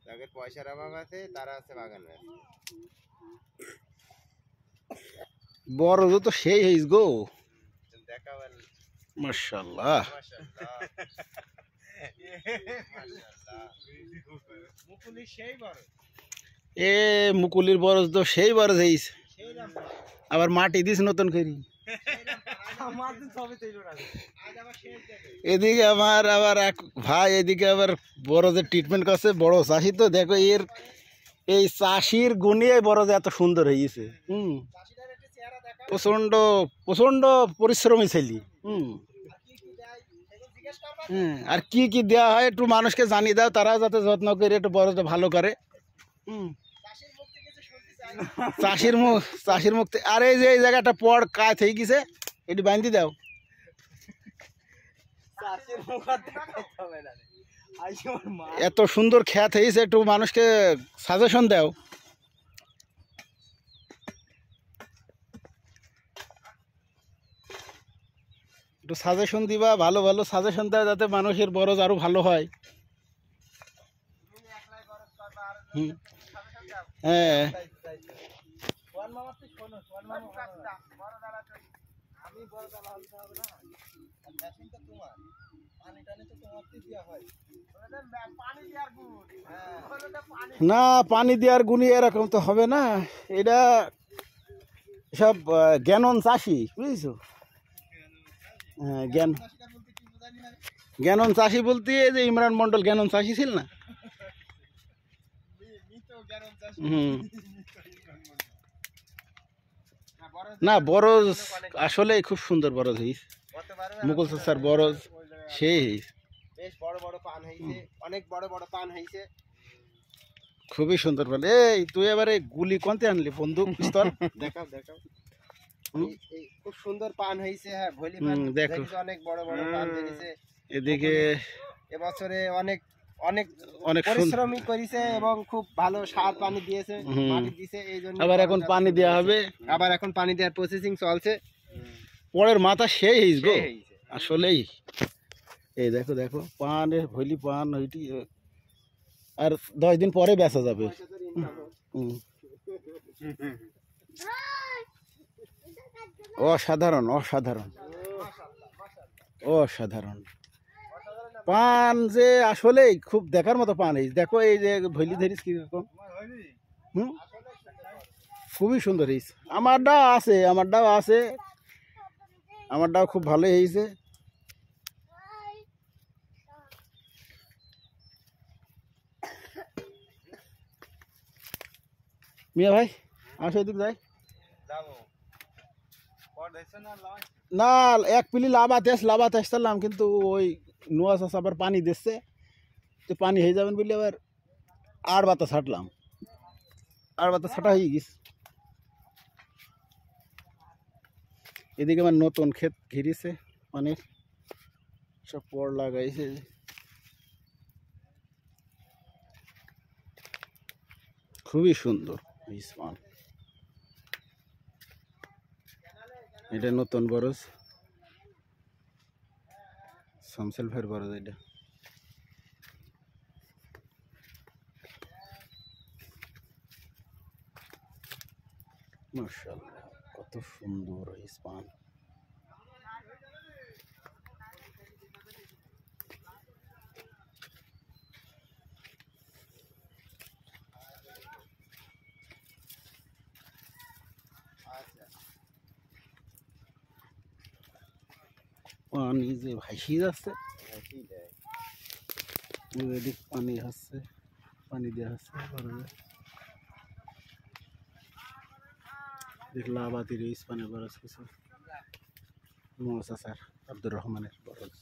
যাদের পয়সার অভাব আছে তারা আছে বাগানে। বড় তো সেই হইস গো। দেখাবেন মাশাআল্লাহ। মুকুলি সেই বড়। এ মুকুলির বরজ তো সেই বরজ হইস। আবার মাটি দিস নতুন করি। এদিকে আমার আবার এক ভাই এদিকে আবার বরজের ট্রিটমেন্ট করছে। বড় চাষি তো দেখো এর এই চাষির গুণে বরজ এত সুন্দর হয়েছে। প্রচন্ড প্রচন্ড পরিশ্রমী ছেলে। আর কি কি দেওয়া হয় একটু মানুষকে জানিয়ে দাও, তারা যাতে যত্ন করে একটু বরজটা ভালো করে। চাষির মুখ আর এই যে এই জায়গাটা পড় কাজ হয়ে গেছে, এটি বাঁধি দাও। এত সুন্দর খ্যাত হয়েছে, একটু মানুষকে সাজেশন দাও। একটু সাজেশন দিবা, ভালো ভালো সাজেশন দাও যাতে মানুষের বরজ আরো ভালো হয়। হ্যাঁ না, পানি দেওয়ার গুণী এরকম তো হবে না। এটা সব জ্ঞানন চাষি, বুঝেছো? হ্যাঁ জ্ঞানন চাষি বলতে যে ইমরান মন্ডল জ্ঞানন চাষি ছিল না? না বরজ আসলে খুব সুন্দর বরজ হইস। মুকুল চাচার বরজ সেই হইস। বেশ বড় বড় পান হইছে, অনেক বড় বড় পান হইছে, খুবই সুন্দর পান। এই তুই এবারে গুলি কোনতে আনলি? বন্দুক পিস্তল দেখাও দেখাও। এই খুব সুন্দর পান হইছে। হ্যাঁ ভলি পান দেখো, অনেক বড় বড় পান বেরিয়েছে। এদিকে এবছরে অনেক অনেক অনেক পরিশ্রমী করেছে এবং খুব ভালো সার পানি দিয়েছে, মাটি দিয়েছে। এই জন্য আবার এখন পানি দেওয়া হবে, আবার এখন পানি দেওয়ার প্রসেসিং চলছে। পরের মাথা সেই হইস গো আসলেই। এই দেখো দেখো পানের ভলি পান ওইটি, আর 10 দিন পরে বেচা যাবে। অসাধারণ অসাধারণ অসাধারণ পান, যে আসলে খুব দেখার মতো পান। এই দেখো এই যে ভলি ধরিস কিরকম, খুবই সুন্দর হয়েছে। আমারটাও আছে, আমারটাও খুব ভালো হয়েছে। মিয়া ভাই আসো, এদিক যাই না। এক পিলি লাভাতে আসতাম, কিন্তু ওই নোয়া চাষ আবার পানি দিচ্ছে, তো পানি হয়ে যাবেন বলে আবার আর বাতা ছাটলাম। আর বাতা ছাটা হয়ে গেছে। এদিকে আমার নতুন ক্ষেত ঘিরেছে, পানির সব পড় লাগাইছে। খুবই সুন্দর পান। এটা নতুন বরজ, শামসুল ভাইয়ের বরজ এটা। মাশাআল্লাহ কত সুন্দর এই পান। পানি যে ভাসি যাচ্ছে, এদিক পানি হচ্ছে, পানি দেওয়া হচ্ছে। দেখলা আবাদির ইস্পানের বরজ কিছু, মোহাম্মদ স্যার আব্দুর রহমানের বরজ।